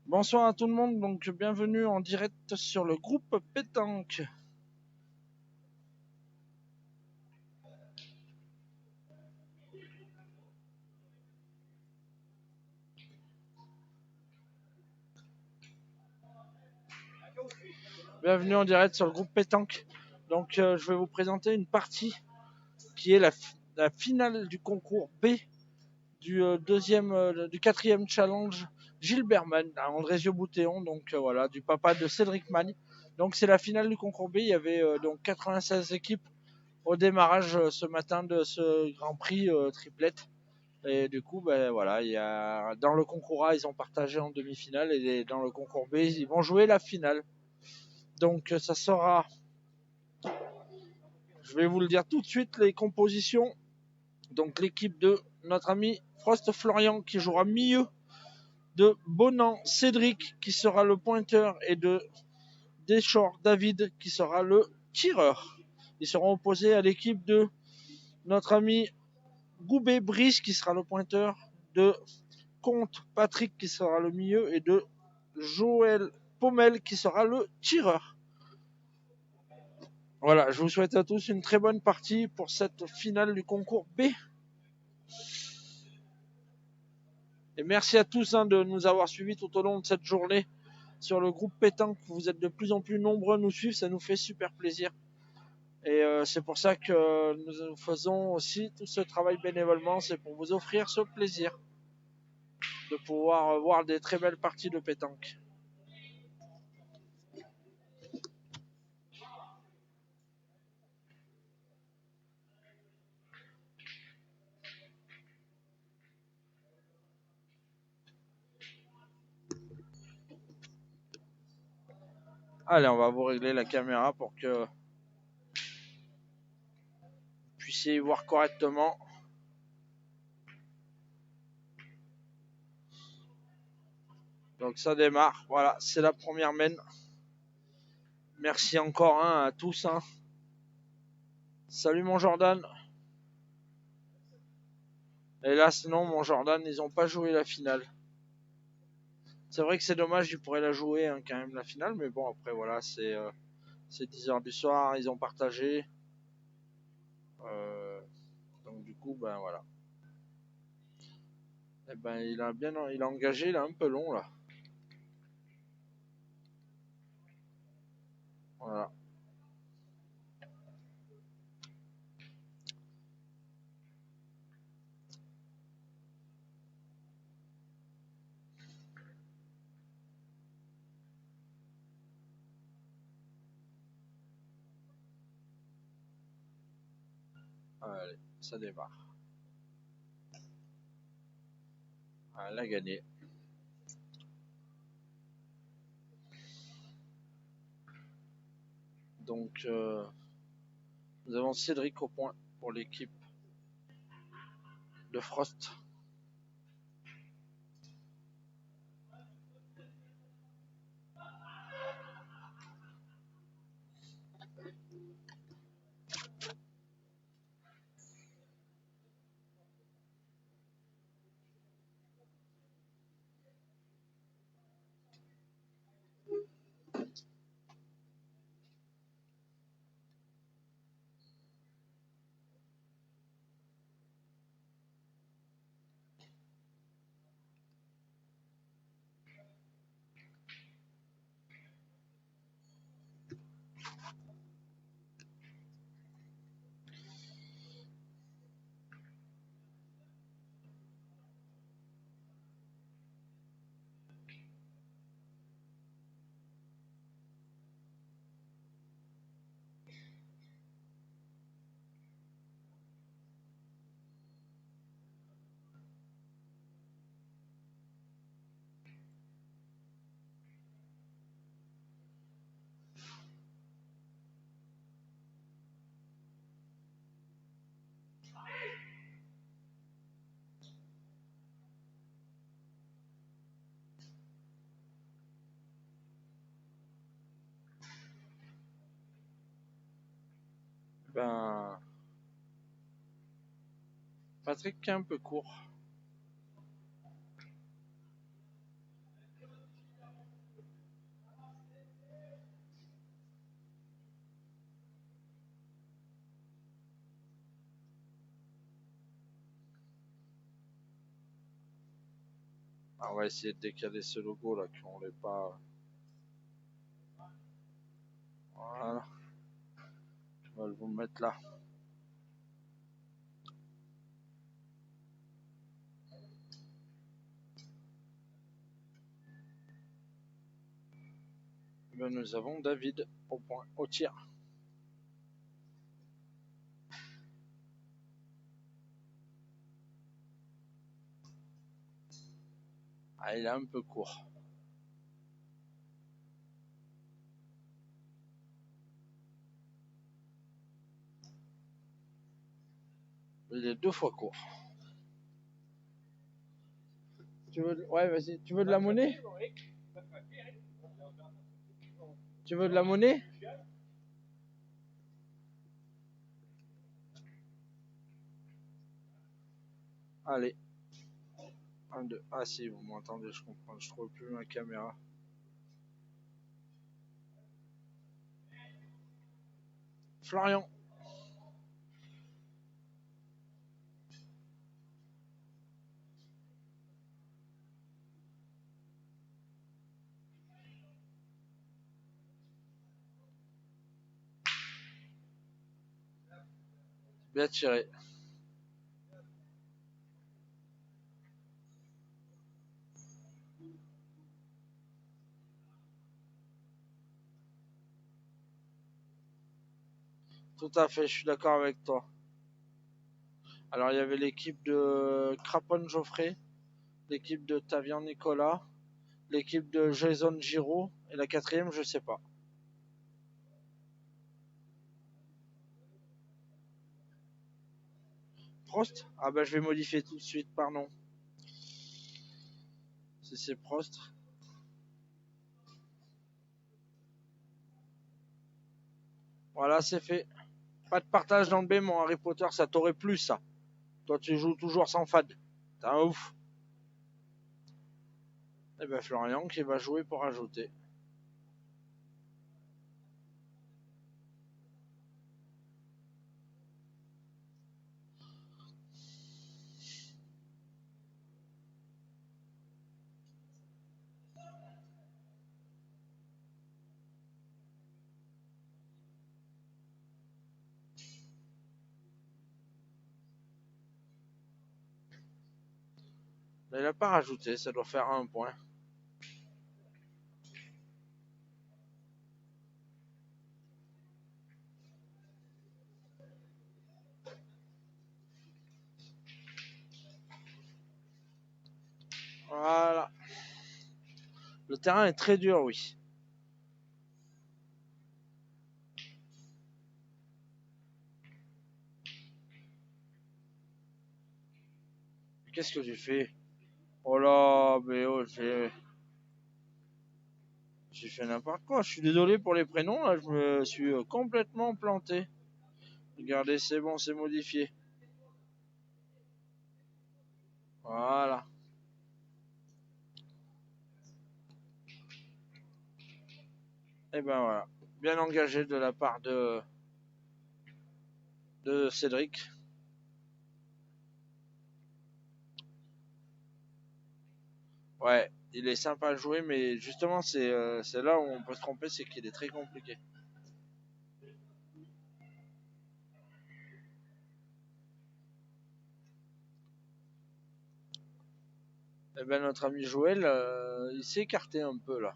Bonsoir à tout le monde, donc bienvenue en direct sur le groupe Pétanque. Bienvenue en direct sur le groupe Pétanque. Donc je vais vous présenter une partie qui est la finale du concours B du quatrième challenge Gilbertman à Andrésio-Boutéon, donc voilà, du papa de Cédric Magne. Donc c'est la finale du concours B, il y avait donc 96 équipes au démarrage ce matin de ce Grand Prix triplette. Et du coup, ben voilà, dans le concours A, ils ont partagé en demi-finale et dans le concours B, ils vont jouer la finale. Donc ça sera, je vais vous le dire tout de suite, les compositions. Donc l'équipe de notre ami Frost Florian qui jouera milieu, de Bonan Cédric qui sera le pointeur et de Deschors David qui sera le tireur. Ils seront opposés à l'équipe de notre ami Goubet Brice qui sera le pointeur, de Comte Patrick qui sera le milieu et de Joël Pommel qui sera le tireur. Voilà, je vous souhaite à tous une très bonne partie pour cette finale du concours B. Et merci à tous de nous avoir suivis tout au long de cette journée sur le groupe Pétanque. Vous êtes de plus en plus nombreux à nous suivre, ça nous fait super plaisir. Et c'est pour ça que nous faisons aussi tout ce travail bénévolement, c'est pour vous offrir ce plaisir de pouvoir voir des très belles parties de pétanque. Allez, on va vous régler la caméra pour que vous puissiez y voir correctement. Donc ça démarre, voilà, c'est la première main. Merci encore à tous. Salut mon Jordan. Hélas non, mon Jordan, ils n'ont pas joué la finale. C'est vrai que c'est dommage, ils pourraient la jouer quand même la finale, mais bon après voilà, c'est 10h du soir, ils ont partagé. Donc du coup, ben voilà. Et ben il a engagé, il est un peu long là. Voilà. Allez, ça démarre. Elle a gagné. Donc nous avons Cédric au point pour l'équipe de Frost. Ben Patrick qui est un peu court. Ah, on va essayer de décaler ce logo là, qu'on l'ait pas. Voilà. On va vous mettre là. Ben, nous avons David au point, au tir. Ah, il est un peu court. Il est 2 fois court. Tu veux... Ouais, vas-y. Tu veux de la monnaie? Tu veux de la monnaie? Allez. 1, 2. Ah si, vous m'entendez, je comprends. Je trouve plus ma caméra. Florian. Bien tiré. Tout à fait, je suis d'accord avec toi. Alors, il y avait l'équipe de Crapon Geoffrey, l'équipe de Tavian Nicolas, l'équipe de Jason Giraud, et la quatrième, je sais pas. Prost? Ah bah, je vais modifier tout de suite, pardon. Si c'est Prost. Voilà, c'est fait. Pas de partage dans le B, mon Harry Potter, ça t'aurait plu, ça. Toi, tu joues toujours sans fade. T'es un ouf. Et ben, Florian qui va jouer pour ajouter. Mais il n'a pas rajouté, ça doit faire 1 point. Voilà. Le terrain est très dur, oui. Qu'est-ce que j'ai fait? Oh là, mais oh, j'ai fait n'importe quoi. Je suis désolé pour les prénoms, là, je me suis complètement planté. Regardez, c'est bon, c'est modifié. Voilà. Et ben voilà. Bien engagé de la part de Cédric. Ouais, il est sympa à jouer, mais justement, c'est là où on peut se tromper, c'est qu'il est très compliqué. Et ben notre ami Joël, il s'est écarté un peu là.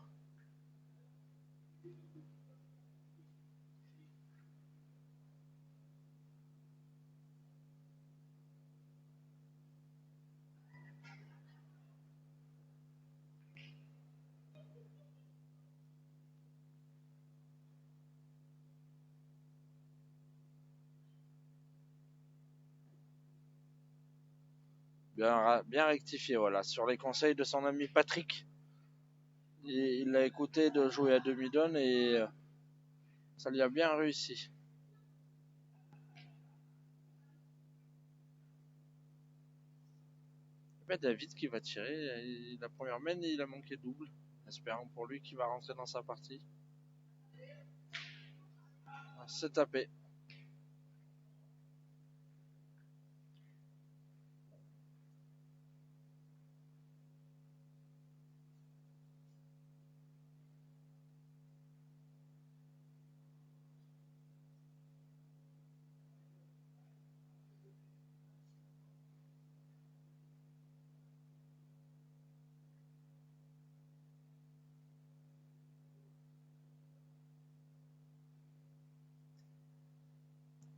Bien rectifié, voilà. Sur les conseils de son ami Patrick, il a écouté de jouer à demi-donne et ça lui a bien réussi. Ben David qui va tirer, la première main, il a manqué double. Espérons pour lui qu'il va rentrer dans sa partie. C'est tapé.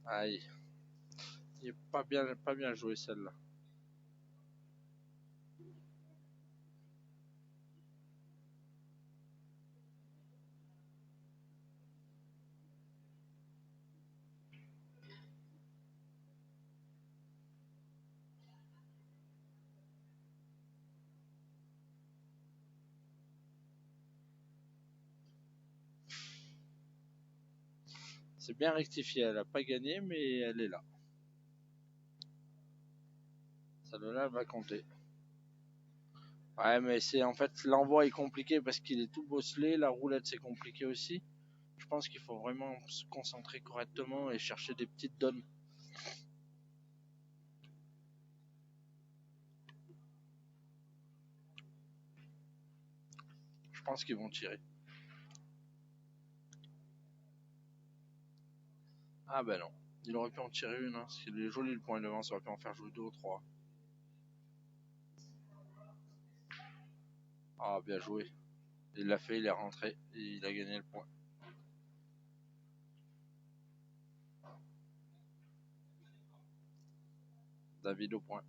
Aïe. Il est pas bien joué celle-là. C'est bien rectifié, elle a pas gagné, mais elle est là. Celle-là, elle va compter. Ouais, mais c'est en fait l'envoi est compliqué parce qu'il est tout bosselé. La roulette c'est compliqué aussi. Je pense qu'il faut vraiment se concentrer correctement et chercher des petites donnes. Je pense qu'ils vont tirer. Ah ben non. Il aurait pu en tirer une. Hein. S'il est joli le point devant, ça aurait pu en faire jouer 2 ou 3. Ah bien joué. Il l'a fait, il est rentré et il a gagné le point. David au point.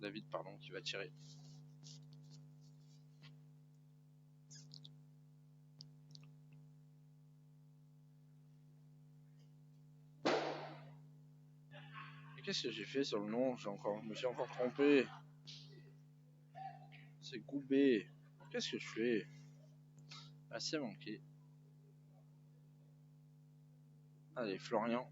David, pardon, qui va tirer. Qu'est-ce que j'ai fait sur le nom? Je me suis encore trompé. C'est Goubet. Qu'est-ce que je fais? Ah, c'est manqué. Allez, Florian.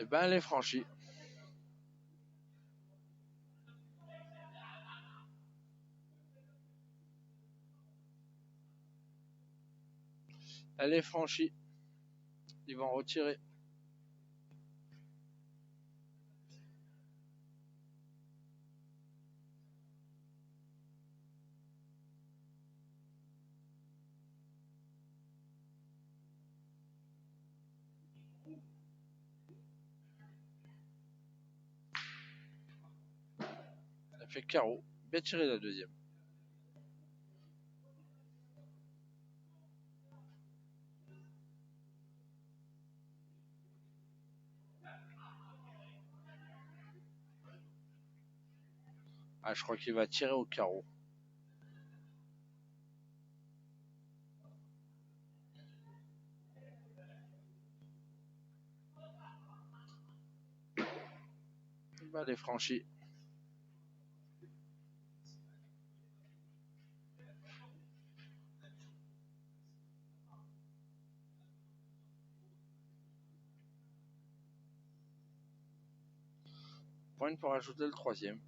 Eh ben, elle est franchie. Elle est franchie. Ils vont retirer. Elle fait carreau. Bien tiré la deuxième. Ah, je crois qu'il va tirer au carreau. Ben, elle est franchie. Point pour ajouter le troisième.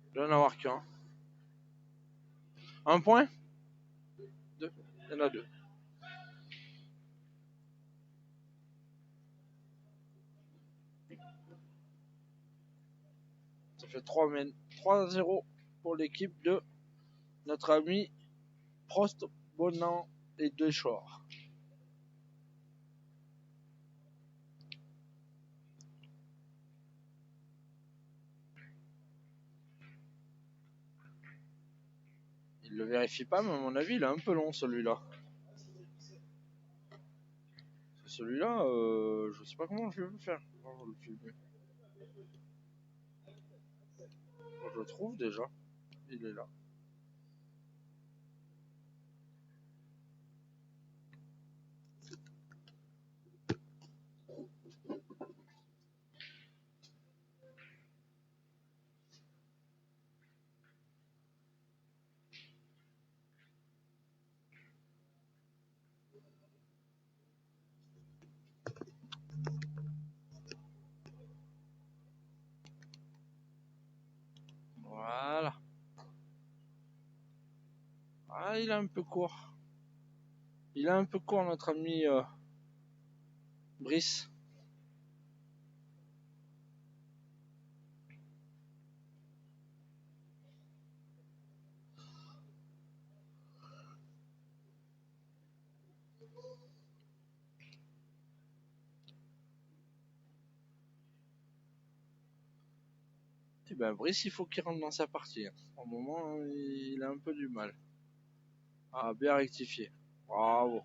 Il doit en avoir qu'un. Un point? Deux. Il y en a deux. Ça fait 3-0 pour l'équipe de notre ami Prost, Bonan et Deschores. Il le vérifie pas, mais à mon avis, il est un peu long celui-là. Celui-là, je sais pas comment je vais le faire. Je le trouve déjà. Il est là. Voilà. il est un peu court. Il est un peu court, notre ami Brice. Et ben Brice, il faut qu'il rentre dans sa partie. Au moment, il a un peu du mal. Ah, bien rectifié. Bravo.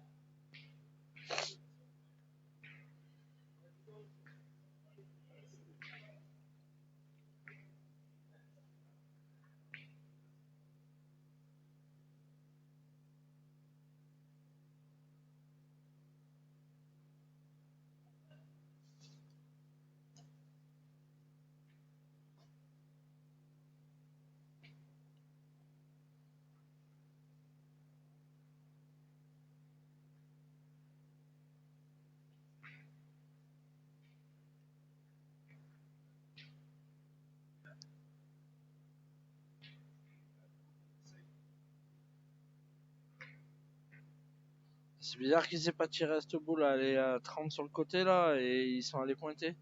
C'est bizarre qu'ils aient pas tiré à cette boule. Elle est à 30 sur le côté là et ils sont allés pointer.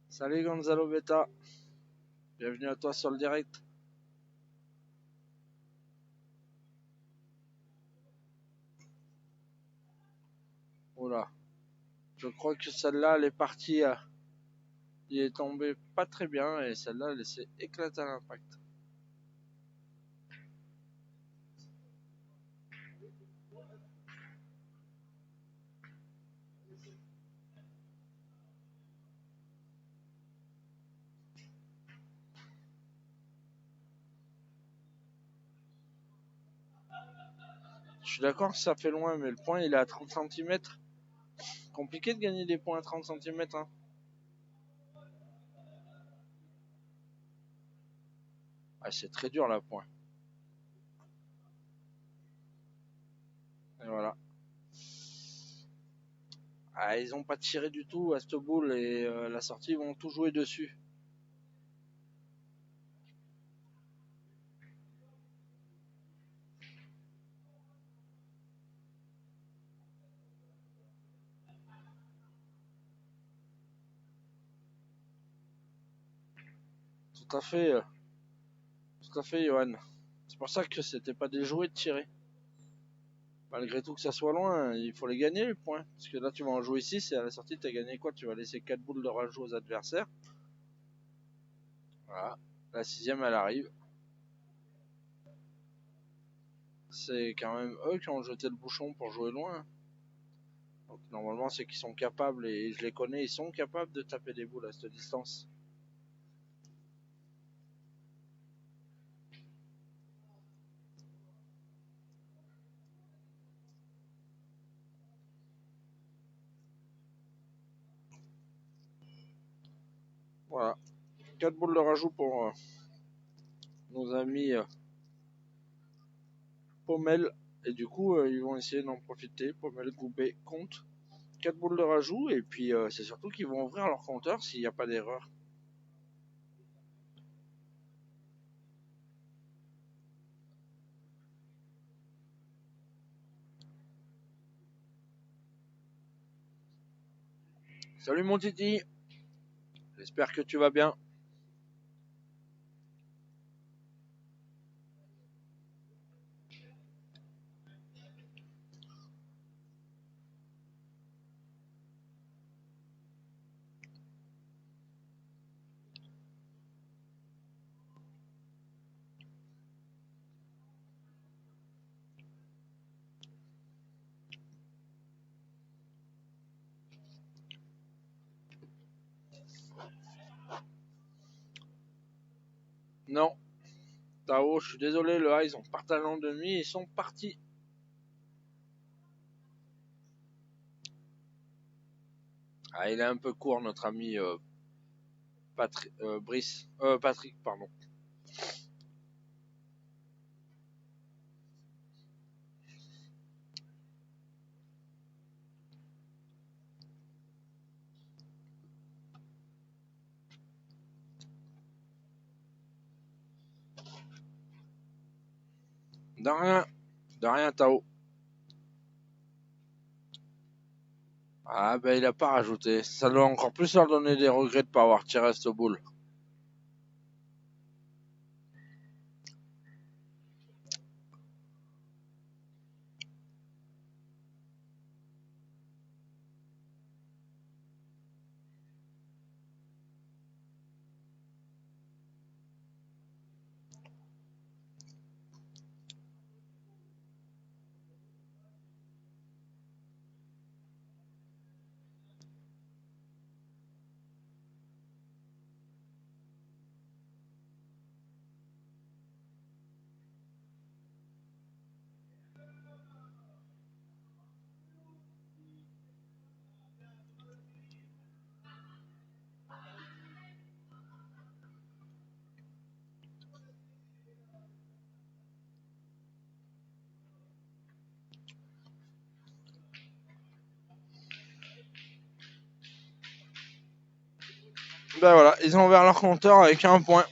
Salut Gonzalo Beta. Bienvenue à toi sur le direct. Oula. Je crois que celle-là, elle est partie. Il est tombé pas très bien et celle-là, elle s'est éclatée à l'impact. Je suis d'accord que ça fait loin, mais le point il est à 30 cm. Compliqué de gagner des points à 30 cm. Hein. Ah, c'est très dur là, point. Et voilà. Ah, ils ont pas tiré du tout à cette boule et la sortie, ils vont tout jouer dessus. Tout à fait, Johan. C'est pour ça que c'était pas déjoué de tirer. Malgré tout que ça soit loin, il faut les gagner les points. Parce que là, tu vas en jouer 6 et à la sortie, tu as gagné quoi? Tu vas laisser 4 boules de rajout aux adversaires. Voilà. La 6ème, elle arrive. C'est quand même eux qui ont jeté le bouchon pour jouer loin. Donc normalement, c'est qu'ils sont capables, et je les connais, ils sont capables de taper des boules à cette distance. Voilà. 4 boules de rajout pour nos amis Pommel. Et du coup, ils vont essayer d'en profiter. Pommel, Goubet, compte. 4 boules de rajout. Et puis, c'est surtout qu'ils vont ouvrir leur compteur s'il n'y a pas d'erreur. Salut mon Titi. J'espère que tu vas bien. Non. Tao, je suis désolé, le A, ils ont partagé en demi, ils sont partis. Ah, il est un peu court, notre ami Brice. Patrick, pardon. De rien. De rien, Tao. Ah ben il a pas rajouté. Ça doit encore plus leur donner des regrets de pas avoir tiré cette boule. Ben voilà, ils ont ouvert leur compteur avec 1 point.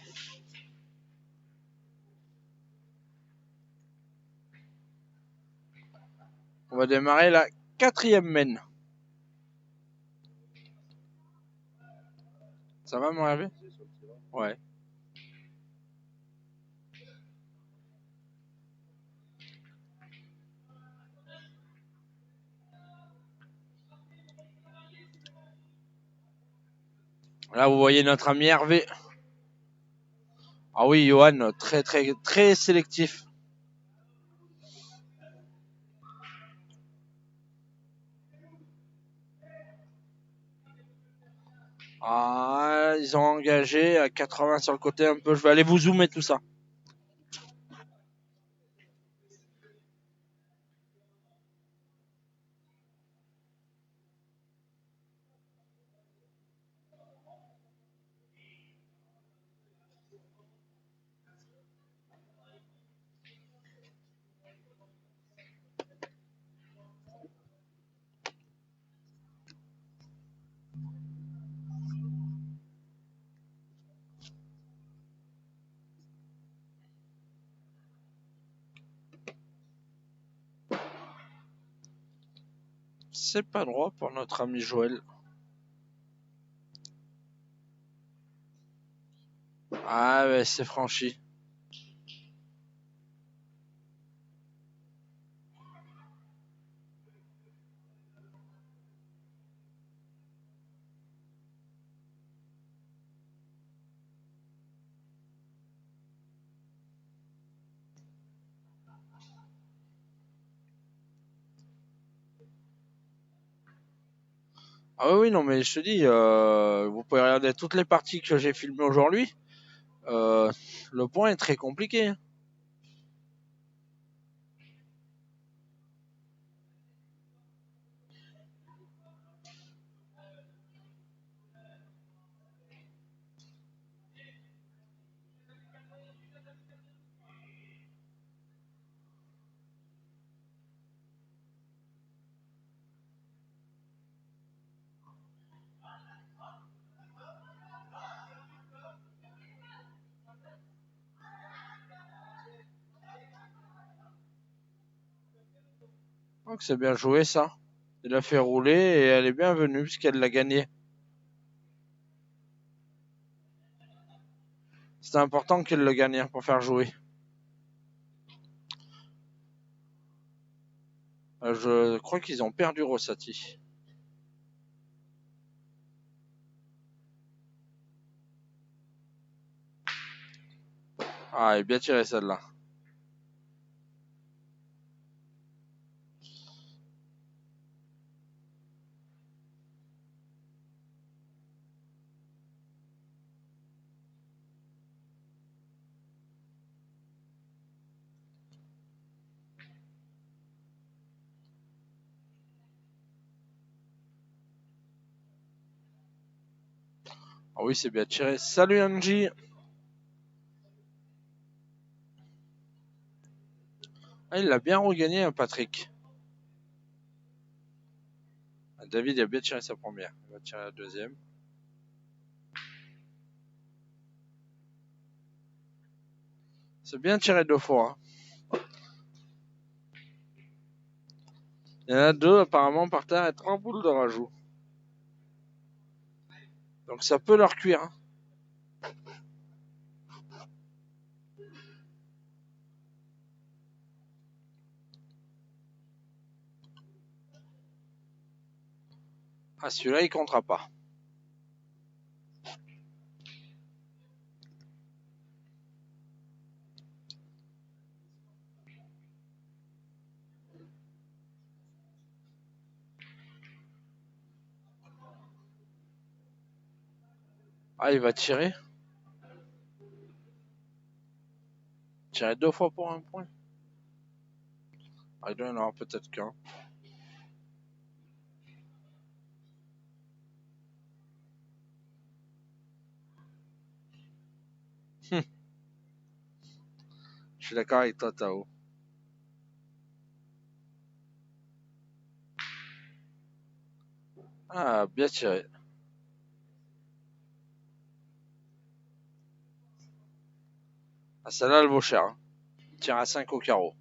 On va démarrer la 4e main. Ça va mon Hervé? Ouais. Là vous voyez notre ami Hervé. Ah oui, Johan, très très très sélectif. Ah, ils ont engagé à 80 sur le côté un peu. Je vais aller vous zoomer tout ça. C'est pas droit pour notre ami Joël. Ah ouais, c'est franchi. Ah oui, non, mais je te dis, vous pouvez regarder toutes les parties que j'ai filmées aujourd'hui. Le point est très compliqué. Donc c'est bien joué ça. Il a fait rouler et elle est bienvenue puisqu'elle l'a gagné. C'était important qu'elle le gagne pour faire jouer. Je crois qu'ils ont perdu Rossati. Ah, elle est bien tirée celle-là. Ah oui, c'est bien tiré. Salut Angie. Ah, il l'a bien regagné, hein, Patrick. David a bien tiré sa première. Il va tirer la deuxième. C'est bien tiré 2 fois. Hein. Il y en a 2 apparemment par terre et 3 boules de rajout. Donc ça peut leur cuire. Hein. Ah, celui-là, il comptera pas. Ah, il va tirer. Tirer 2 fois pour un point. Ah, il doit y en avoir peut-être qu'un. Je suis d'accord avec toi, Tao. Ah, bien tiré. Ah, celle-là, elle vaut cher. Hein. Tire à 5 au carreau.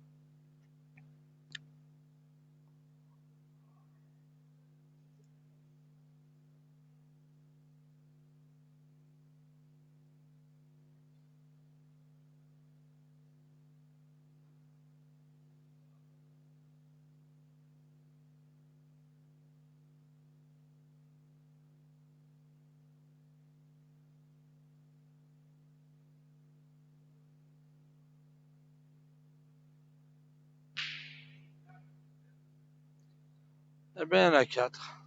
Eh bien, il y en a 4.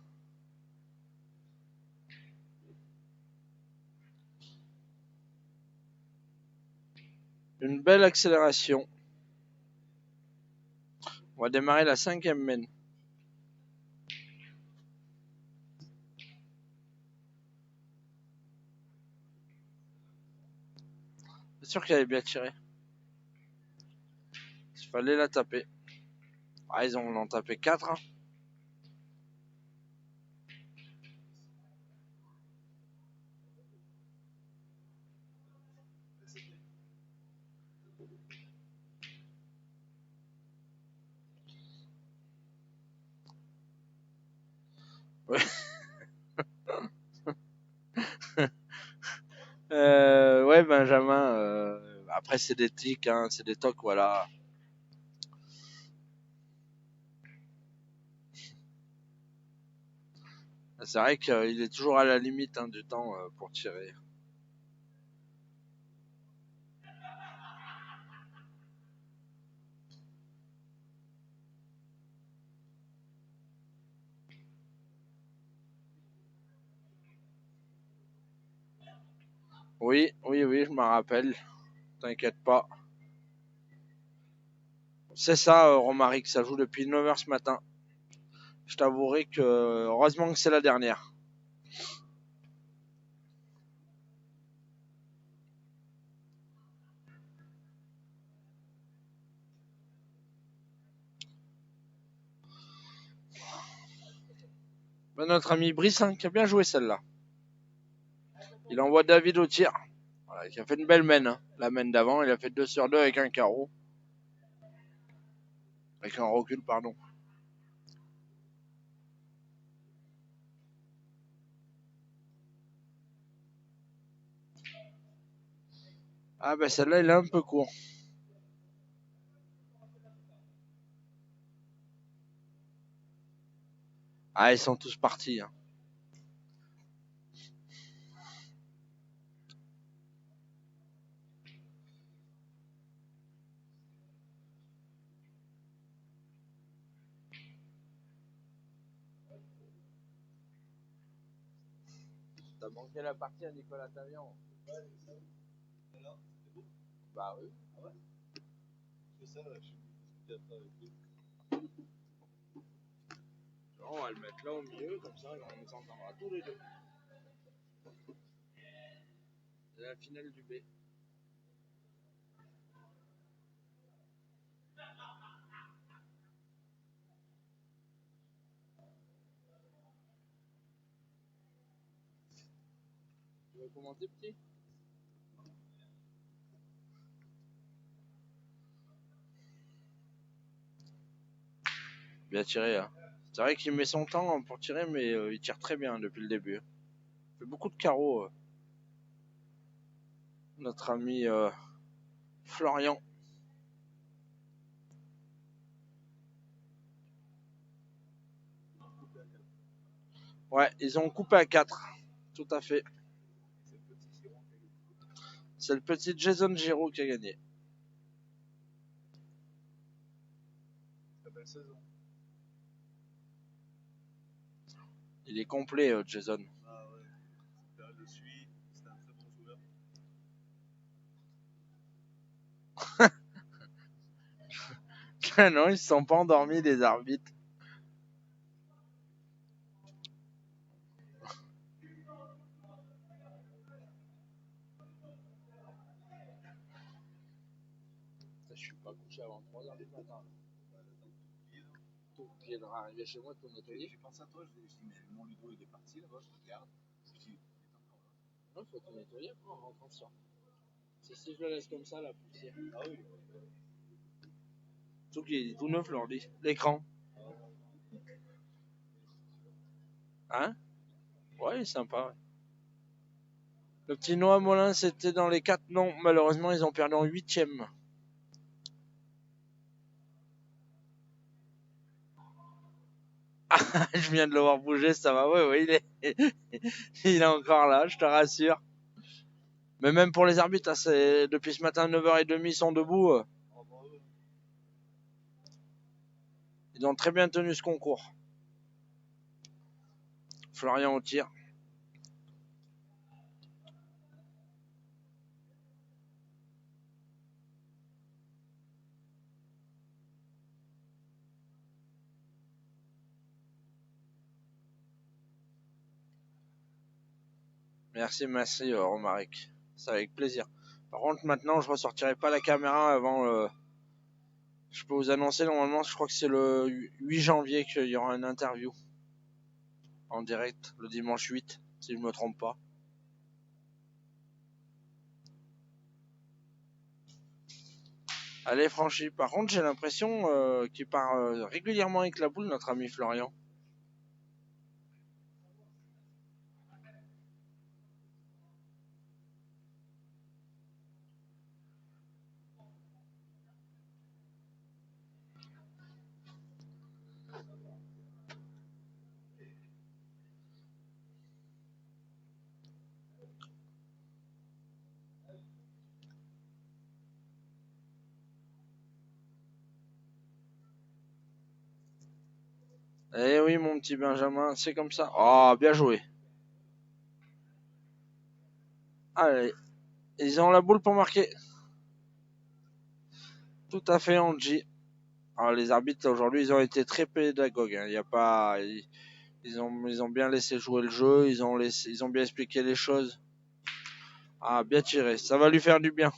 Une belle accélération. On va démarrer la 5e mène. C'est sûr qu'elle est bien tirée. Il fallait la taper. Ah, ils en ont tapé 4. Hein. Ouais. Ouais, Benjamin. Après, c'est des tics, hein, c'est des tocs, voilà. C'est vrai qu'il est toujours à la limite hein, du temps pour tirer. Oui, oui, oui, je m'en rappelle. T'inquiète pas. C'est ça, Romaric, ça joue depuis 9h ce matin. Je t'avouerai que heureusement que c'est la dernière. Ben, notre ami Brissin qui a bien joué celle-là. Il envoie David au tir. Voilà, il a fait une belle mène. Hein. La mène d'avant, il a fait 2 sur 2 avec un carreau. Avec un recul, pardon. Ah ben celle-là, il est un peu court. Ah, ils sont tous partis. Hein. T'as manqué la partie à Nicolas Tavian. Bah oui. C'est ça, je suis on va le mettre là au milieu, comme ça on nous entendra tous les deux. C'est la finale du B. Tu veux commenter, petit? Bien tiré. Hein. C'est vrai qu'il met son temps pour tirer, mais il tire très bien depuis le début. Il fait beaucoup de carreaux. Notre ami Florian. Ouais, ils ont coupé à 4. Tout à fait. C'est le petit Jason Giraud qui a gagné. Il est complet, Jason. Ah ouais. Le suit, c'est un très bon joueur. Non, ils ne sont pas endormis, les arbitres. Je suis pas couché avant 3h du matin. Tout viendra arriver chez moi, tout nettoyer. J'ai pensé à toi, je dis, mais mon Ludo il est parti là-bas, je regarde. Je dis, il est encore là. Non, il faut tout nettoyer en rentrant ce soir. C'est si je le laisse comme ça, la poussière. Ah oui. Surtout qu'il est tout neuf l'ordi. L'écran. Hein? Ouais, il est sympa. Ouais. Le petit Noah Molin, c'était dans les 4 noms. Malheureusement, ils ont perdu en 8ème. Je viens de le voir bouger, ça va. Ouais, il est encore là, je te rassure. Mais même pour les arbitres, depuis ce matin, 9h30, ils sont debout. Ils ont très bien tenu ce concours. Florian au tir. Merci Romaric. C'est avec plaisir. Par contre, maintenant, je ressortirai pas la caméra avant. Je peux vous annoncer, normalement, je crois que c'est le 8 janvier qu'il y aura une interview en direct, le dimanche 8, si je ne me trompe pas. Allez, franchi. Par contre, j'ai l'impression qu'il part régulièrement avec la boule, notre ami Florian. Eh oui, mon petit Benjamin, c'est comme ça. Oh, bien joué. Allez, ils ont la boule pour marquer. Tout à fait, Angie. Alors, les arbitres, aujourd'hui, ils ont été très pédagogues. Hein. Y a pas... ils ont bien laissé jouer le jeu. Ils ont bien expliqué les choses. Ah, bien tiré. Ça va lui faire du bien.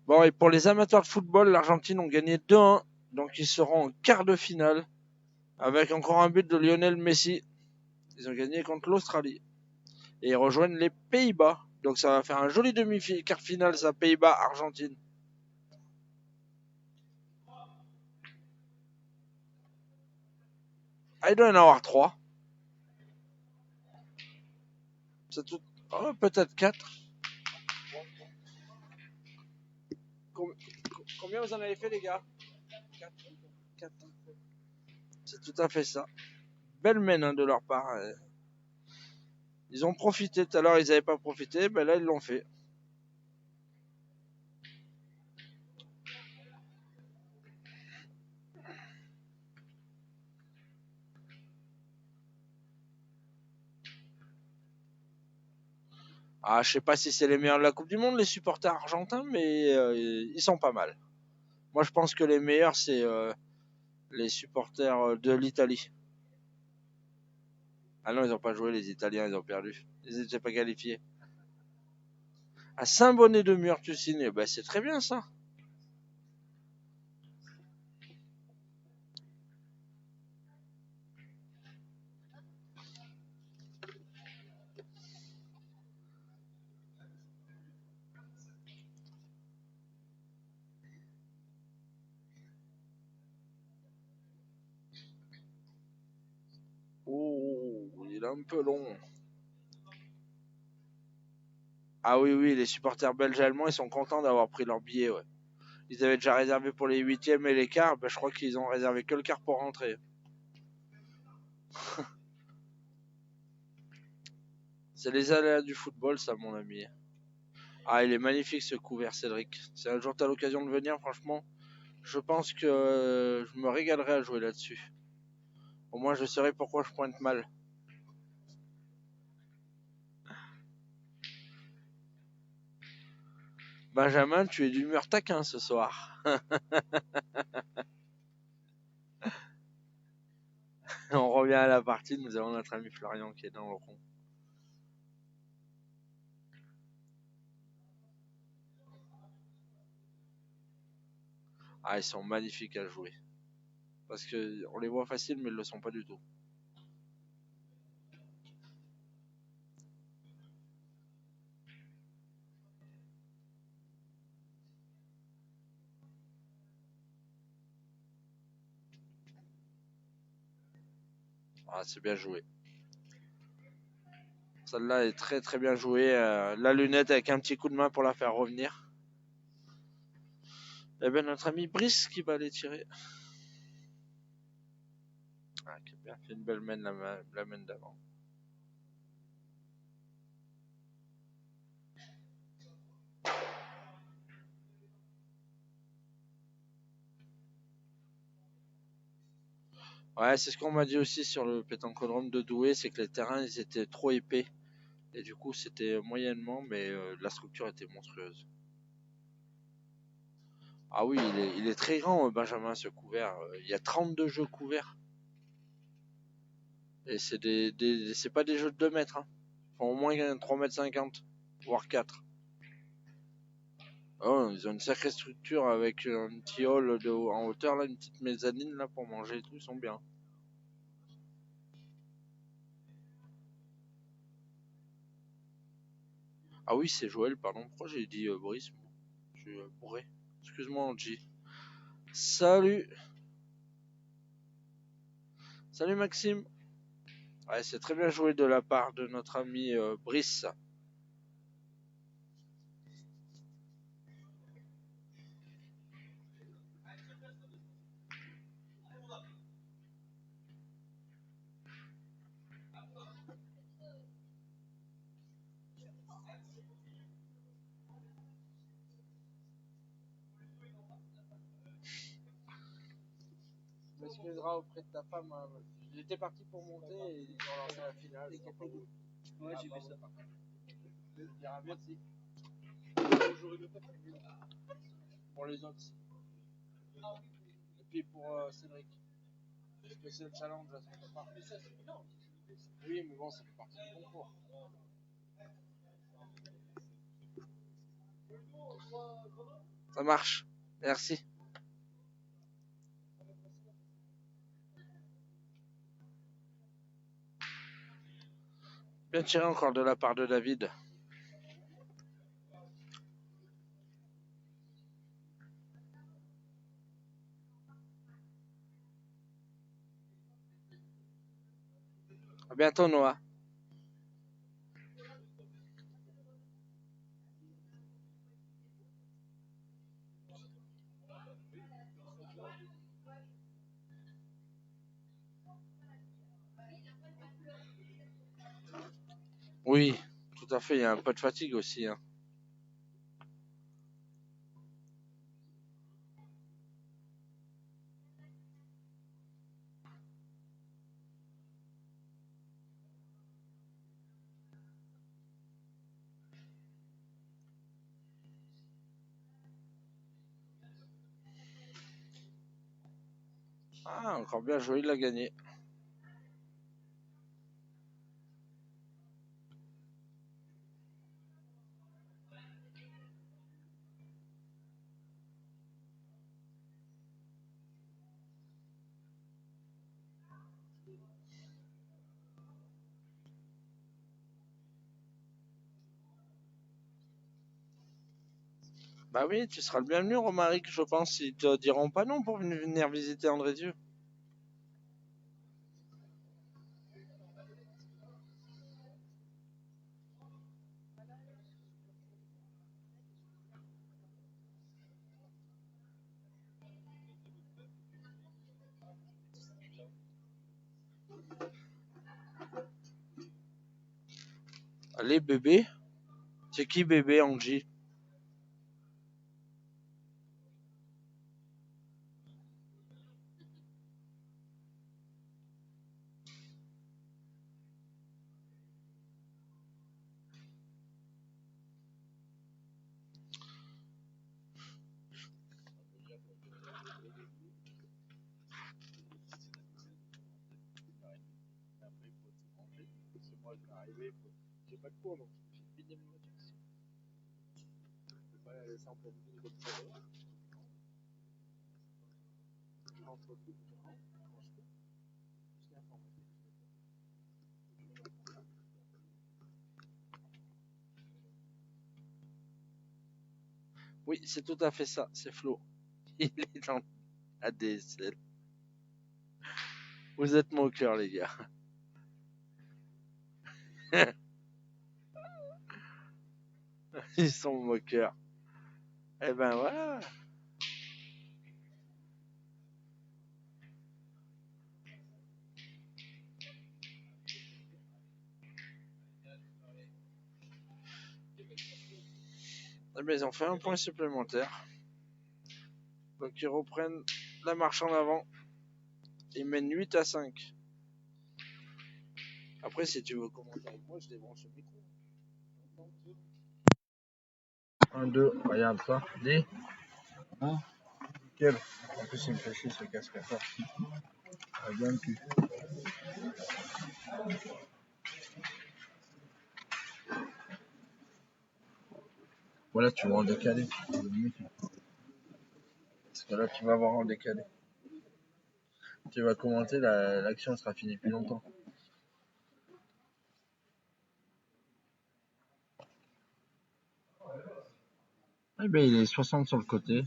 Bon, et pour les amateurs de football, l'Argentine ont gagné 2-1. Donc, ils seront en quart de finale. Avec encore un but de Lionel Messi. Ils ont gagné contre l'Australie. Et ils rejoignent les Pays-Bas. Donc, ça va faire un joli demi-quart final, ça, Pays-Bas-Argentine. Ah, il doit y en avoir 3. C'est tout... Oh, peut-être 4. Combien vous en avez fait, les gars? 4. C'est tout à fait ça. Belle mène hein, de leur part. Ils ont profité. Tout à l'heure, ils n'avaient pas profité. Ben là, ils l'ont fait. Ah, je sais pas si c'est les meilleurs de la Coupe du Monde, les supporters argentins, mais ils sont pas mal. Moi, je pense que les meilleurs, c'est les supporters de l'Italie. Ah non, ils n'ont pas joué, les Italiens, ils ont perdu. Ils n'étaient pas qualifiés. À Saint-Bonnet-de-Mur, tu signes. Ben, c'est très bien ça. il est un peu long. Ah oui, oui, les supporters belges et allemands, ils sont contents d'avoir pris leur billet, ouais. Ils avaient déjà réservé pour les huitièmes et les quarts, ben, je crois qu'ils ont réservé que le quart pour rentrer. C'est les aléas du football, ça, mon ami. Ah, il est magnifique ce couvert, Cédric. Si un jour t'as l'occasion de venir, franchement, je pense que je me régalerai à jouer là-dessus. Au moins, je saurai pourquoi je pointe mal. Benjamin, tu es d'humeur taquin ce soir. On revient à la partie, nous avons notre ami Florian qui est dans le rond. Ah, ils sont magnifiques à jouer. Parce que on les voit faciles, mais ils le sont pas du tout. Ah, c'est bien joué. Celle-là est très très bien jouée. La lunette avec un petit coup de main pour la faire revenir. Et bien notre ami Brice qui va les tirer. Ah, qui a bien fait une belle main la main d'avant. Ouais, c'est ce qu'on m'a dit aussi sur le pétanquodrome de Douai, c'est que les terrains ils étaient trop épais. Et du coup c'était moyennement, mais la structure était monstrueuse. Ah oui, il est très grand, Benjamin, ce couvert. Il y a 32 jeux couverts. Et c'est pas des jeux de 2 mètres. Hein. Ils font au moins 3,50 m, voire 4. Oh, ils ont une sacrée structure avec un petit hall en hauteur, là, une petite mezzanine là, pour manger et tout, ils sont bien. Ah oui, c'est Joël, pardon. Pourquoi j'ai dit Brice? Je suis bourré. Excuse-moi, Angie. Salut. Salut Maxime. Ouais, c'est très bien joué de la part de notre ami Brice. Tu m'excuseras auprès de ta femme. Hein. J'étais parti pour monter et ils ont lancé la finale. Ouais, j'ai vu ça. Je dirais merci. Pour les autres. Et puis pour Cédric. Parce que c'est le challenge à son papa. Oui, mais bon, ça fait partie du concours. Ça marche. Merci. Bien tiré encore de la part de David. À bientôt, Noah. Oui, tout à fait. Il y a un peu de fatigue aussi. Hein. Ah, encore bien joué, il a gagné. Bah oui, tu seras le bienvenu, Romaric, je pense. Ils te diront pas non pour venir visiter Andrézieux. Allez, bébé. C'est qui bébé, Angie? J'ai pas de cours donc j'ai fini mes motifs. Je peux pas la laisser en pleine ville comme ça. Je rentre tout, je rentre, je mange tout. Je l'ai informatique. Oui, c'est tout à fait ça, c'est Flo. Il est dans ADSL. Vous êtes moqueurs, les gars. Ils sont moqueurs. Eh ben voilà. Eh ben, ils ont fait un point supplémentaire. Donc ils reprennent la marche en avant. Ils mènent 8 à 5. Après, si tu veux commenter avec moi, je débranche le micro. 1, 2, regarde ça. Dis. Hein? Nickel. En plus, il me fait chier ce casque à ça. Ah, bien le cul. Voilà, tu vas en décaler. Parce que là, tu vas voir en décalé. Tu vas commenter, l'action sera finie depuis longtemps. Eh ben, il est 60 sur le côté.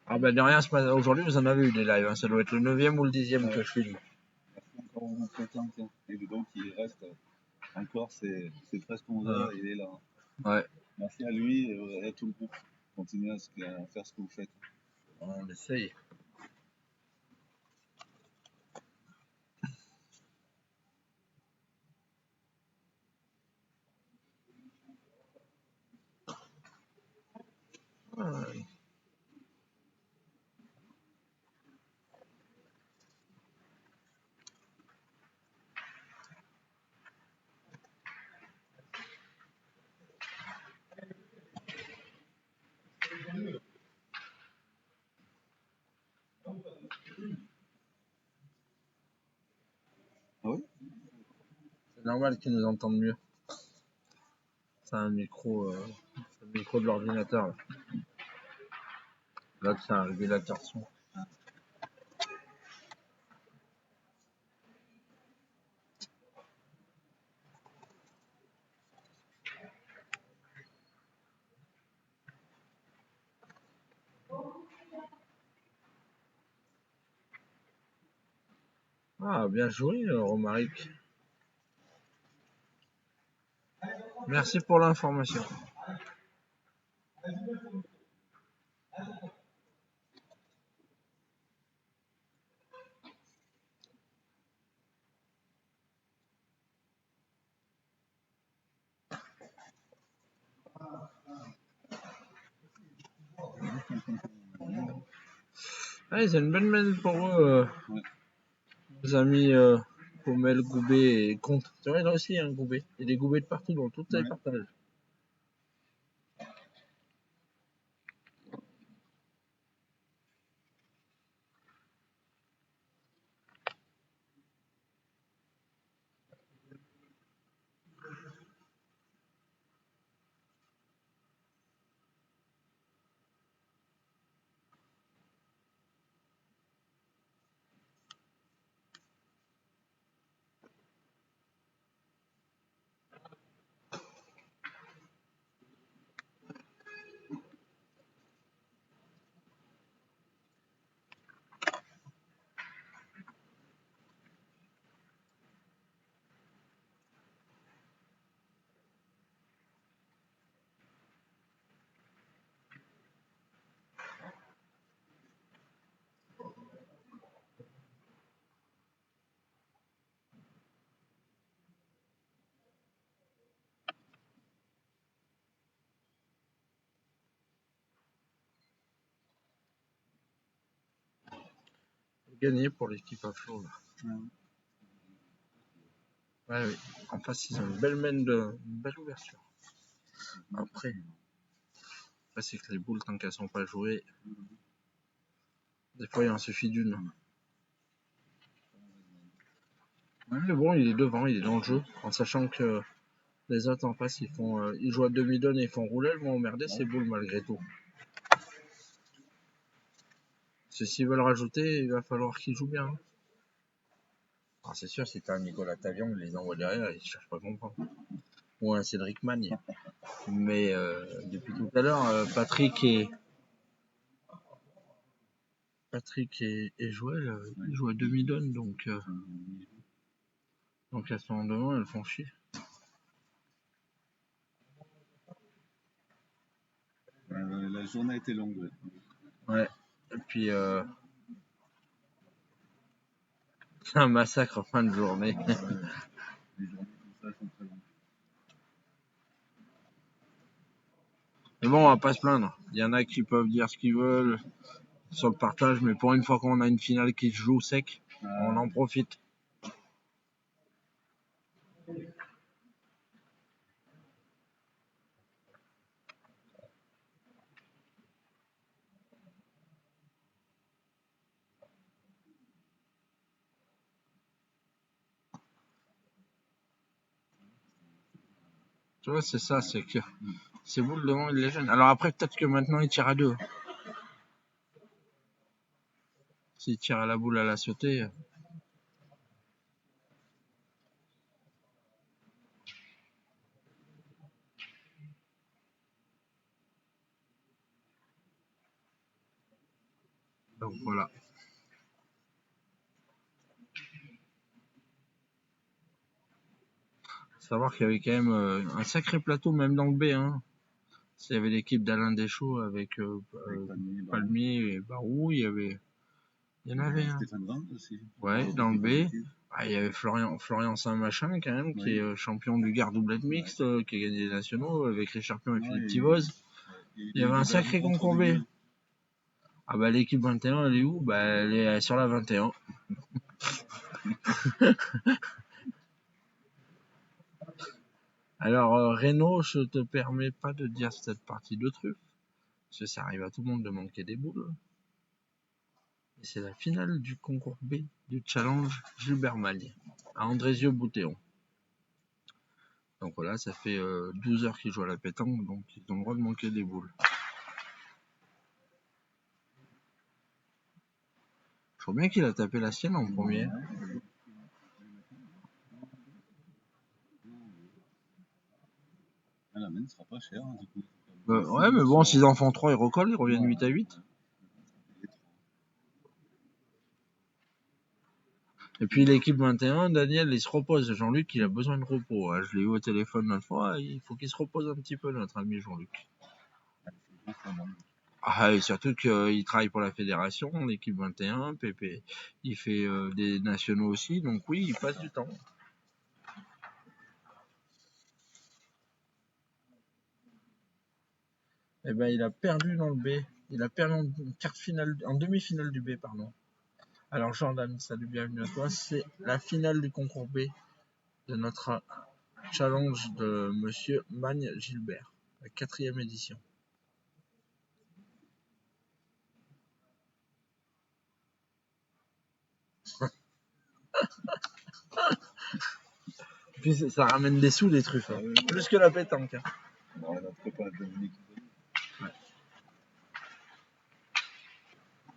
Ah ben, de rien, aujourd'hui, vous en avez eu des lives. Hein. Ça doit être le 9e ou le 10e que je filme. Encore vous faites un temps. Et donc il reste encore, c'est presque 11 heures, il est là. Ouais. Merci à lui et à tout le groupe. Continuez à faire ce que vous faites. On essaye. Ouais. Ah oui? C'est normal qu'ils nous entendent mieux. C'est un micro, le micro de l'ordinateur. Là, c'est un régulateur son. Ah, bien joué, Romaric. Merci pour l'information. Ouais, c'est une bonne mail pour eux, nos amis Pommel, Goubet et Comte. C'est vrai, là aussi, il y a un Goubet. Il y a des Goubets de partout, dans toutes les partages. Gagné pour l'équipe à flot là. Ouais. Ouais, oui. En face, ils ont une belle une belle ouverture. Après, c'est que les boules, tant qu'elles sont pas jouées, des fois il en suffit d'une. Ouais, mais bon, il est devant, il est dans le jeu, en sachant que les autres en face, ils jouent à demi-donne et ils font rouler, elles vont emmerder ces boules malgré tout. S'ils veulent rajouter, il va falloir qu'ils jouent bien. Alors c'est sûr, si t'as un Nicolas Tavion, il les envoie derrière, ils cherchent pas à comprendre. Ou un Cédric Magne. Mais depuis tout à l'heure, Patrick et Joël, ils jouent à demi-donne, donc elles sont devant, elles font chier. La journée a été longue. Ouais. Et puis c'est un massacre en fin de journée. Les journées comme ça sont très longues. Mais bon, on va pas se plaindre. Il y en a qui peuvent dire ce qu'ils veulent sur le partage, mais pour une fois qu'on a une finale qui se joue sec, on en profite. Tu vois, c'est ça, c'est que ces boules devant, ils les gênent. Alors après, peut-être que maintenant, ils tirent à deux. S'ils tirent à la boule à la sautée. Donc voilà. Savoir qu'il y avait quand même un sacré plateau, même dans le B. Hein. Il y avait l'équipe d'Alain Deschaux avec Palmier et Barou. Il y en avait un. Stéphane Brun aussi. Ouais, dans le B. Il y avait Florian Saint-Machin quand même, qui est champion du Gard doublette mixte, qui a gagné les nationaux avec Richard Pion et Philippe Tivoz. Il y avait un sacré concours B. Ah bah l'équipe 21, elle est où? Bah elle est sur la 21. Alors Renault, je te permets pas de dire cette partie de truffe, parce que ça arrive à tout le monde de manquer des boules. Et c'est la finale du concours B du challenge Gilbert Magne à Andrézieux-Boutéon. Donc voilà, ça fait 12 heures qu'ils jouent à la pétanque, donc ils ont le droit de manquer des boules. Je vois bien qu'il a tapé la sienne en premier. La main ne sera pas chère, du coup. Ouais, mais bon, s'ils en font 3, ils recollent, ils reviennent 8 à 8. Et puis l'équipe 21, Daniel, il se repose. Jean-Luc, il a besoin de repos. Hein. Je l'ai eu au téléphone l'autre fois, il faut qu'il se repose un petit peu, notre ami Jean-Luc. Ah, et surtout qu'il travaille pour la fédération, l'équipe 21, Pépé, il fait des nationaux aussi, donc oui, il passe du temps. Eh ben, il a perdu dans le B. Il a perdu en demi-finale du B, pardon. Alors Jordan, salut, bienvenue à toi. C'est la finale du concours B de notre challenge de Monsieur Magne Gilbert, la 4e édition. Puis ça ramène des sous, les truffes. Hein. Plus que la pétanque. Hein. Bon, on a préparé Dominique. Ouais.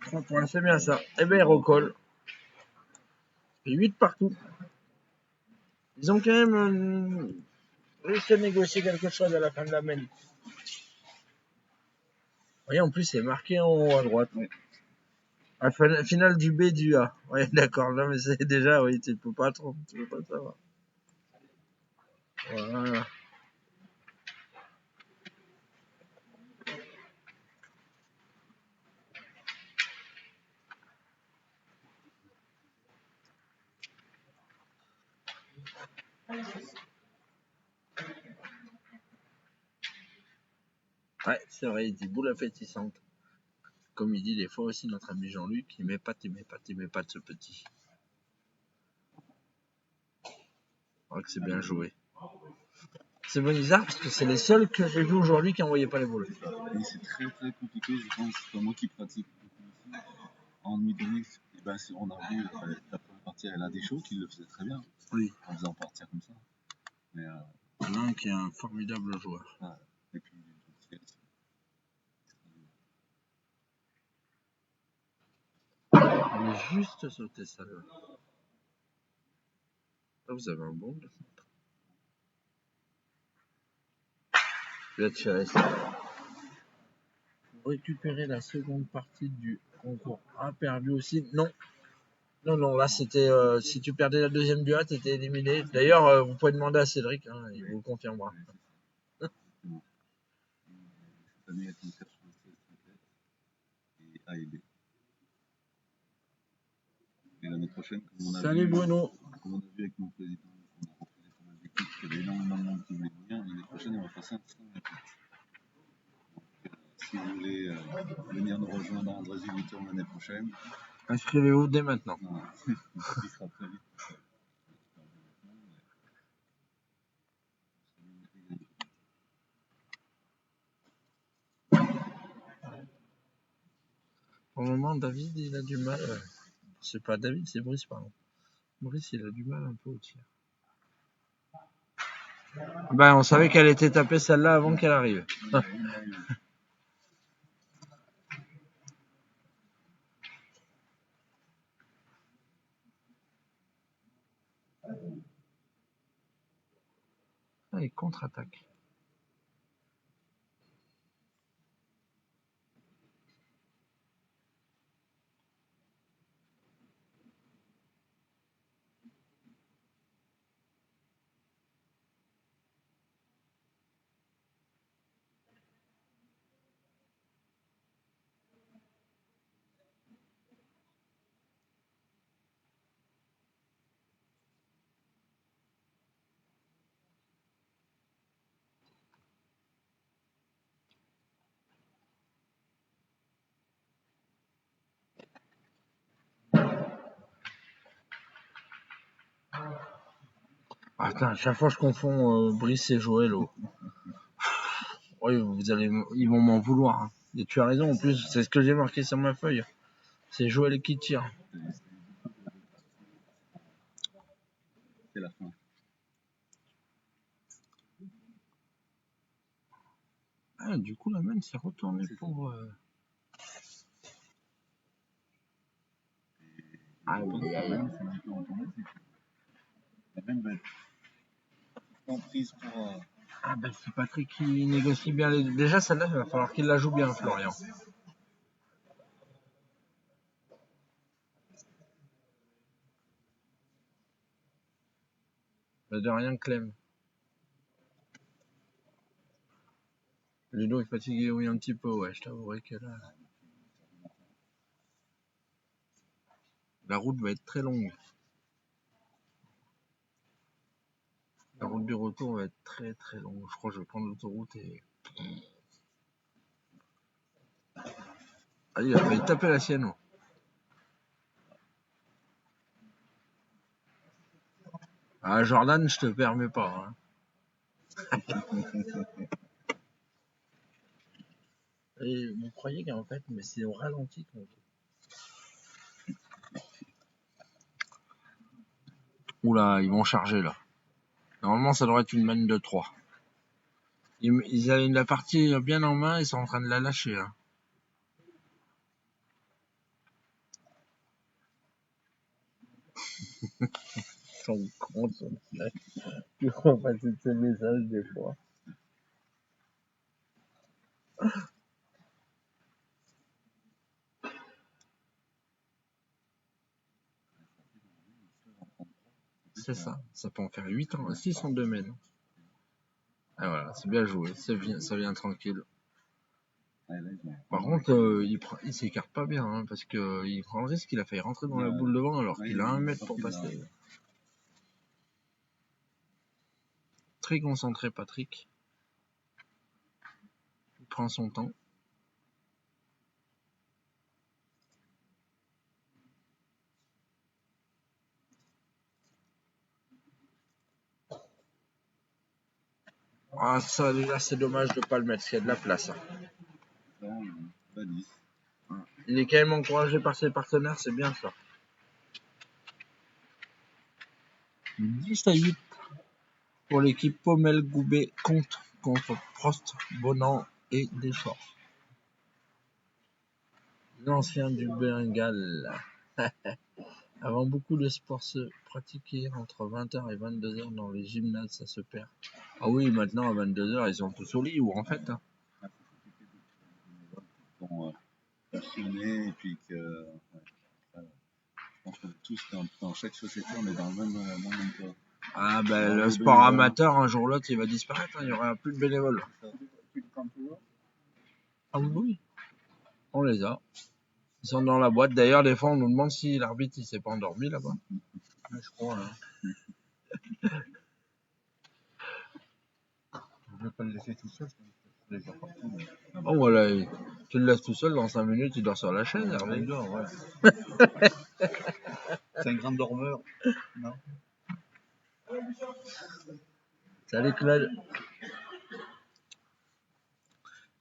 3 points, c'est bien ça. Eh ben, il recolle. Et 8 partout. Ils ont quand même réussi à négocier quelque chose à la fin de la main. Vous voyez, en plus, c'est marqué en haut à droite. Ouais. À la finale du B du A. Oui, d'accord. Là, mais c'est déjà, oui, tu peux pas trop, tu peux pas savoir. Voilà. Ouais, c'est vrai, il dit boule appétissante. comme il dit des fois aussi notre ami Jean-Luc, il m'épate ce petit. Je crois que c'est bien joué. C'est bizarre parce que c'est les seuls que j'ai vus aujourd'hui qui n'envoyaient pas les boules. Et c'est très très compliqué, je pense, pour moi qui pratique beaucoup ici. En demi-tennis, on a vu la première partie, elle a des shows qui le faisaient très bien. Oui. En faisant partir comme ça. Mais l'un qui est un formidable joueur. Ouais. Et puis, il est juste sauté ça là. Là, vous avez un bon de centre. Je vais tirer ça. Pour récupérer la seconde partie du concours. Ah, perdu aussi. Non. Non, là c'était si tu perdais la deuxième du A, t'étais éliminé. D'ailleurs, vous pouvez demander à Cédric, hein, il vous le confirmera. cette année, elle est sur et A et B. Et l'année prochaine, comme on a Salut vu, Bruno. comme on a vu avec mon président, on a refusé pas mal d'équipes, qu'il y avait énormément de monde qui voulait venir. L'année prochaine, on va passer un système de tête. Donc, si vous voulez venir nous rejoindre à Brésil du Tour l'année prochaine, Inscrivez-vous dès maintenant. Non, il sera très vite. Pour le moment, David, il a du mal. C'est pas David, c'est Brice, pardon. Brice, il a du mal un peu au tir. Ben, on savait qu'elle était tapée celle-là avant qu'elle arrive. Ah, il contre-attaque. Ah, putain, à chaque fois je confonds Brice et Joël. Oui, ils vont m'en vouloir. Hein. Et tu as raison, en plus, c'est ce que j'ai marqué sur ma feuille. C'est Joël qui tire. C'est la fin. Ah, du coup, la main s'est retournée pour. Ah oui, c'est un peu retourné, c'est que la même va être en prise pour. Ah ben si Patrick il négocie bien les... Déjà celle-là, il va falloir qu'il la joue bien, Florian. Mais de rien, Clem. Ludo est fatigué, oui, un petit peu, ouais, je t'avouerai que là... La route va être très longue. La route du retour va être très très longue. Je crois que je vais prendre l'autoroute et... Ah, il a failli taper la sienne. Oh. Ah, Jordan, je te permets pas. Hein. Et vous croyez qu'en fait, mais c'est au ralenti qu'on joue. Oula, ils vont charger là. Normalement, ça devrait être une manne de 3. Ils avaient la partie bien en main, ils sont en train de la lâcher. Hein. Ils sont cons, ils vont passer ces messages des fois. C'est ça, ça peut en faire 8 ans, 6 en domaine. Et voilà, c'est bien joué, ça vient tranquille. Par contre, il s'écarte pas bien, hein, parce qu'il prend le risque, il a failli rentrer dans la boule devant alors qu'il a 1 mètre pour passer. Très concentré Patrick. Il prend son temps. Ah, ça, là, c'est dommage de pas le mettre, parce qu'il y a de la place. Hein. Non, pas 10. Il est quand même encouragé par ses partenaires, c'est bien ça. 10-8 pour l'équipe Pommel-Goubet contre Prost, Bonan et Deschamps. L'ancien du Bengale. Avant, beaucoup de sports se pratiquaient entre 20h et 22h dans les gymnases, ça se perd. Ah oui, maintenant à 22h, ils sont tous au lit ou en fait. Hein. Bon, passionné et puis que je pense que tous dans chaque société on est dans le même cas. Ah ben Dans le les sport bénévoles. amateur, un jour ou l'autre, il va disparaître, hein, il n'y aura plus de bénévoles. Plus de campeurs. Ah oui, oui, on les a. Ils sont dans la boîte. D'ailleurs, des fois, on nous demande si l'arbitre il s'est pas endormi là-bas. Je crois. Hein. Je vais pas le laisser tout seul, je les vois partout. Oh voilà, tu le laisses tout seul dans 5 minutes, il dort sur la chaise, Hervé. Il dort, ouais. C'est un grand dormeur. Non. Salut Claude.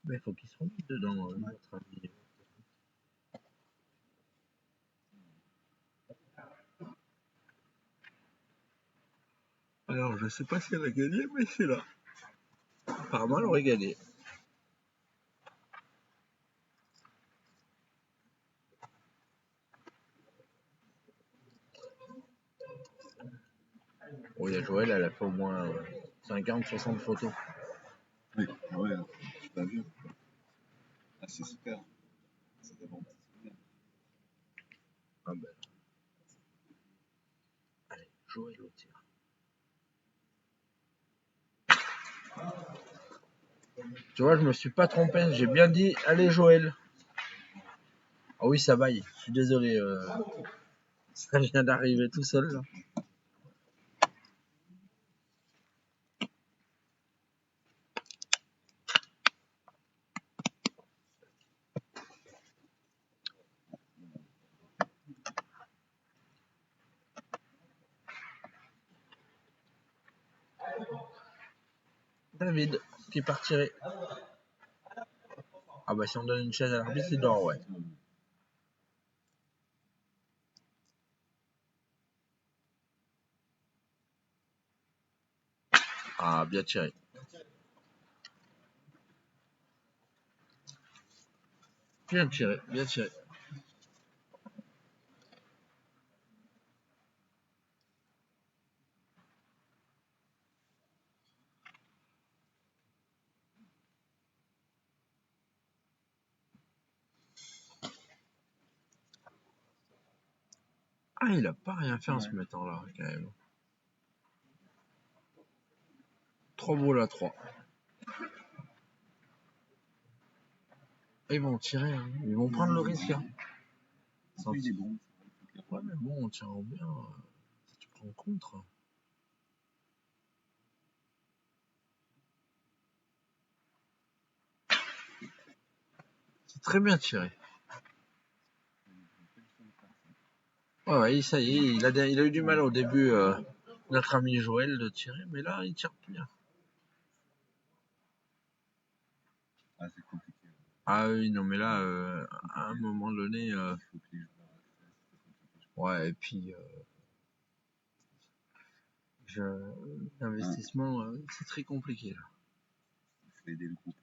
Mais il faut qu'il se remette dedans, notre ami. Alors, je sais pas si elle a gagné, mais c'est là. Apparemment, elle aurait gagné. Bon, il y a Joël, elle a fait au moins 50-60 photos. Oui, ouais, je pas vu. Ah, c'est super. C'est bon, c'est bien. Ah ben. Allez, Joël au tir. Tu vois, je me suis pas trompé, j'ai bien dit, allez Joël. Ah oui, ça vaille, je suis désolé. Ça vient d'arriver tout seul là. David, qui partirait. Ah bah si on donne une chaise à l'arbitre, il dort, ouais. Ah, bien tiré. Bien tiré, bien tiré. Ah, il a pas rien fait en se mettant là, quand même. 3 boules à 3. Ils vont tirer, hein. Ils vont prendre le risque. Hein. Il est bon. Ouais, mais bon, on tire bien. Si tu prends contre. C'est très bien tiré. Ouais, ouais, ça y est, il a eu du mal au début, notre ami Joël, de tirer, mais là, il tire bien. Ah, c'est compliqué. Ah oui, non, mais là, à un moment donné, Il faut que les joueurs acceptent. ouais, et puis, l'investissement, c'est très compliqué, là. Il faut aider le groupe.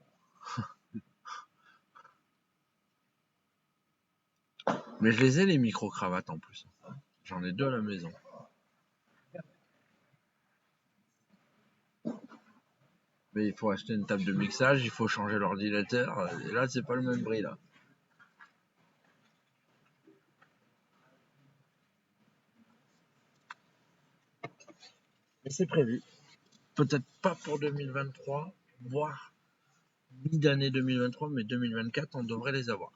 Mais je les ai, les micro-cravates, en plus. J'en ai 2 à la maison. Mais il faut acheter une table de mixage, il faut changer l'ordinateur, et là, c'est pas le même prix, là. Mais c'est prévu. Peut-être pas pour 2023, voire mi-d'année 2023, mais 2024, on devrait les avoir.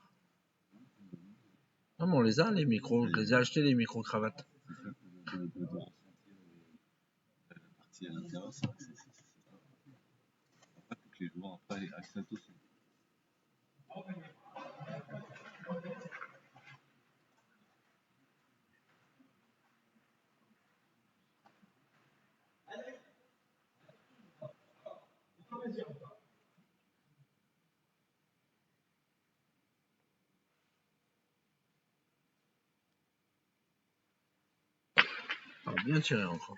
Non, mais on les a, les micros. Je les ai achetés, les micro-cravates. C'est ça de ressentir la partie à l'intérieur, c'est pas tous les joueurs après acceptent aussi. bien tiré encore.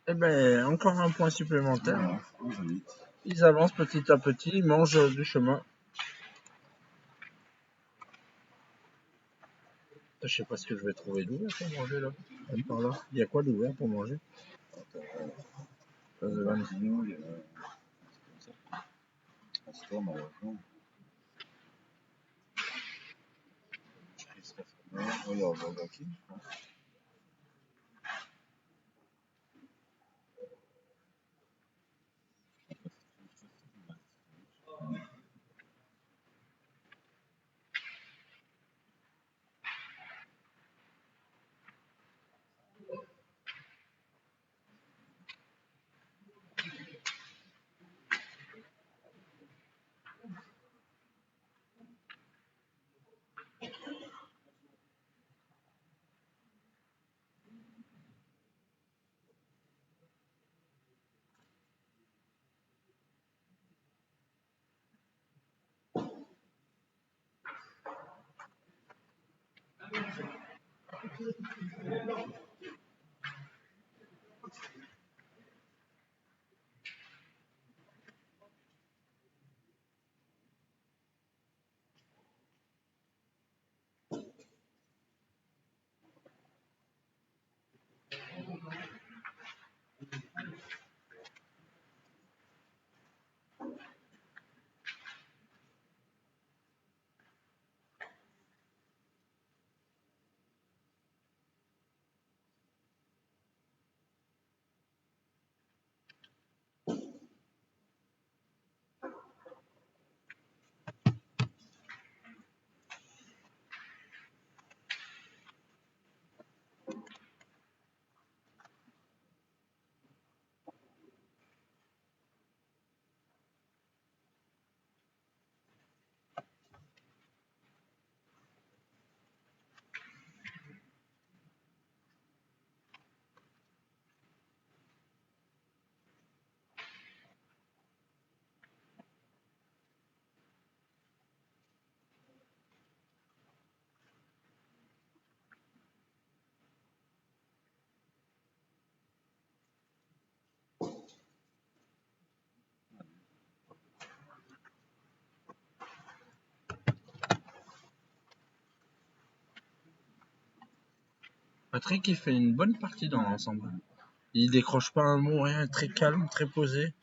Eh ben, encore un point supplémentaire. Voilà, on va vite. Ils avancent petit à petit, ils mangent du chemin. Je sais pas ce que je vais trouver d'ouvert pour manger là. Même par là. Il y a quoi d'ouvert pour manger? Il y a Valentino, il y a c'est comme ça. Astor, malheureusement. Il y a Burger King, je pense. Patrick, il fait une bonne partie dans l'ensemble. Il décroche pas un mot, rien, très calme, très posé.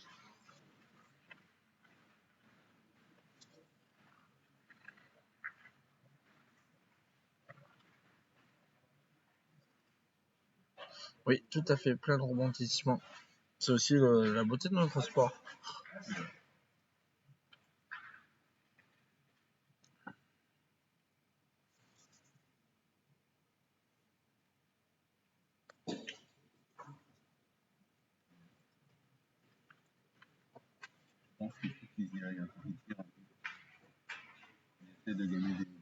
Oui, tout à fait, plein de rebondissements. C'est aussi la beauté de notre sport. Je pense qu'il faut qu'ils y aillent un peu. Et de gagner des points.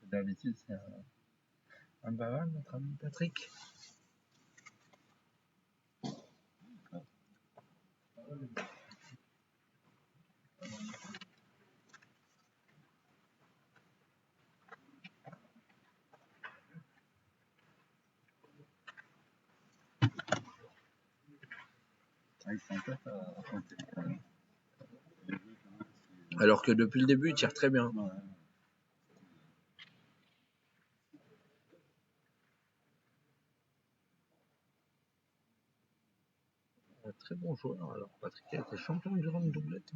D'habitude, c'est un bavard, notre ami Patrick. Ah, ils sont tête à chanter quand même. Les jeux, quand même, c'est. Alors que depuis le début, il tire très bien. Ouais. Un très bon joueur. Alors, Patrick a été champion du round doublette.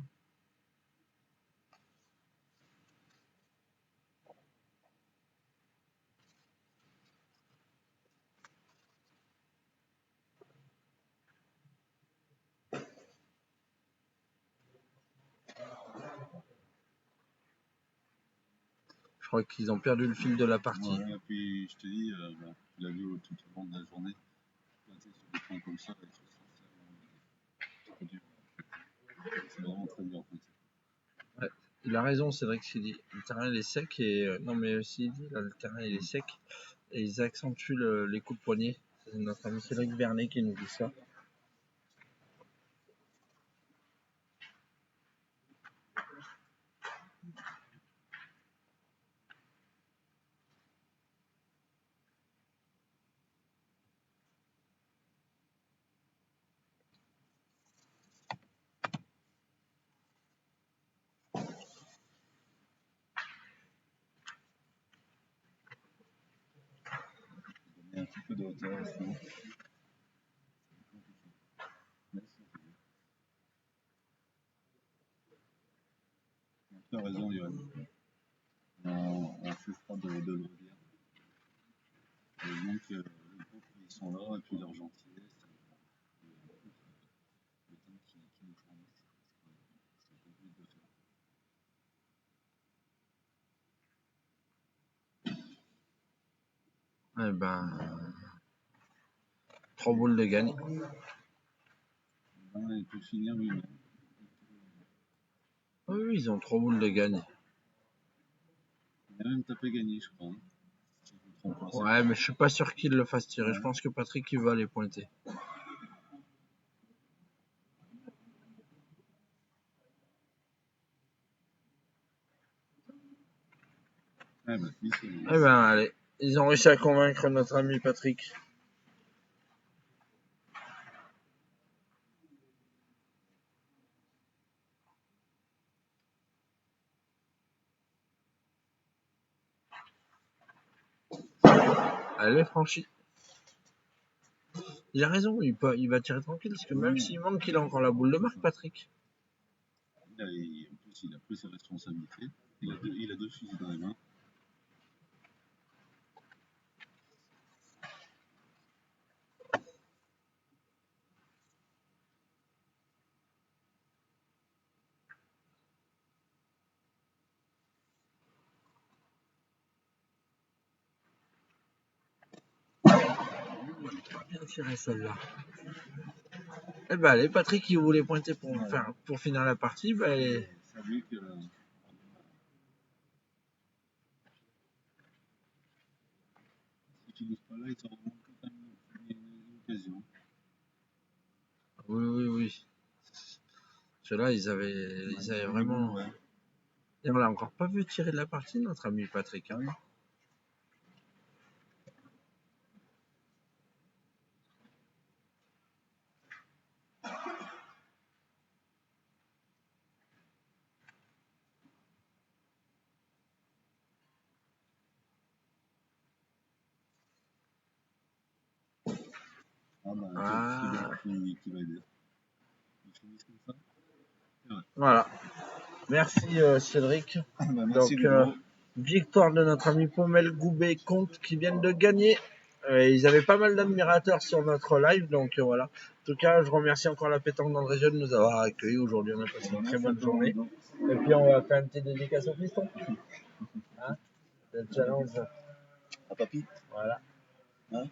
Je crois qu'ils ont perdu le fil de la partie. Ouais, et puis je te dis, bah, tu l'as vu tout au long de la journée, planter sur des points comme ça, et tout ça, c'est trop dur. C'est vraiment très dur. Ouais. Il a raison, Cédric Sidi. Le terrain il est sec et non mais Sidi, là, le terrain il est sec et ils accentuent les coups de poignet. C'est notre ami Cédric Bernet qui nous dit ça. Donner un petit peu de hauteur aussi. Merci. Tu as raison, Yoann. On cessera de le redire. Et donc, le groupe, ils sont là, et puis leur gentillesse, le temps qui nous fournissent, c'est compliqué de faire. Eh ben, 3 boules de gagne. Là, il peut finir lui-même. Oui, ils ont 3 boules de gagne. Il a même tapé gagné, je crois. Hein. Si je me trompe pas, c'est Ouais, mais je suis pas sûr qu'il le fasse tirer. Je pense que Patrick il va les pointer. Ah, bah, si, c'est Eh ben, allez. Ils ont réussi à convaincre notre ami Patrick. Elle est franchie. Il a raison, il va tirer tranquille, parce que même s'il manque, il a encore la boule de marque, Patrick. en plus, il a pris ses responsabilités. Il a deux fusils dans les mains. Bien tiré celle-là. Eh ben allez, Patrick il voulait pointer pour finir la partie. Ben, allez. C'est lui que. Si tu ne pas là, il t'en remonte quand même une occasion. Oui. Ceux-là, ils avaient vraiment. Ouais. Et on l'a encore pas vu tirer de la partie, notre ami Patrick. Hein. Ah, bah, c'est bien qui va aider. Ils finissent comme ça. Voilà. Merci Cédric. Bah, merci Donc, Ludo. Victoire de notre ami Pommel, Goubet, Comte qui viennent de gagner. Ils avaient pas mal d'admirateurs sur notre live, donc voilà. En tout cas, je remercie encore la pétanque d'Andrézieux de nous avoir accueillis aujourd'hui. On a passé une très bonne journée. Et puis, on va faire une petite dédicace au piston. Hein, le challenge. À papy. Voilà. Hein,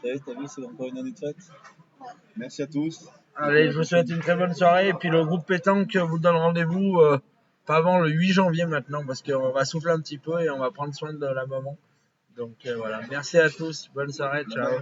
t'as vu, c'est encore une année de fête. Merci à tous. Allez, je vous souhaite une très bonne soirée. Et puis, le groupe pétanque vous donne rendez-vous pas avant le 8 janvier maintenant, parce qu'on va souffler un petit peu et on va prendre soin de la maman. Donc voilà, merci à tous, bonne soirée, ciao.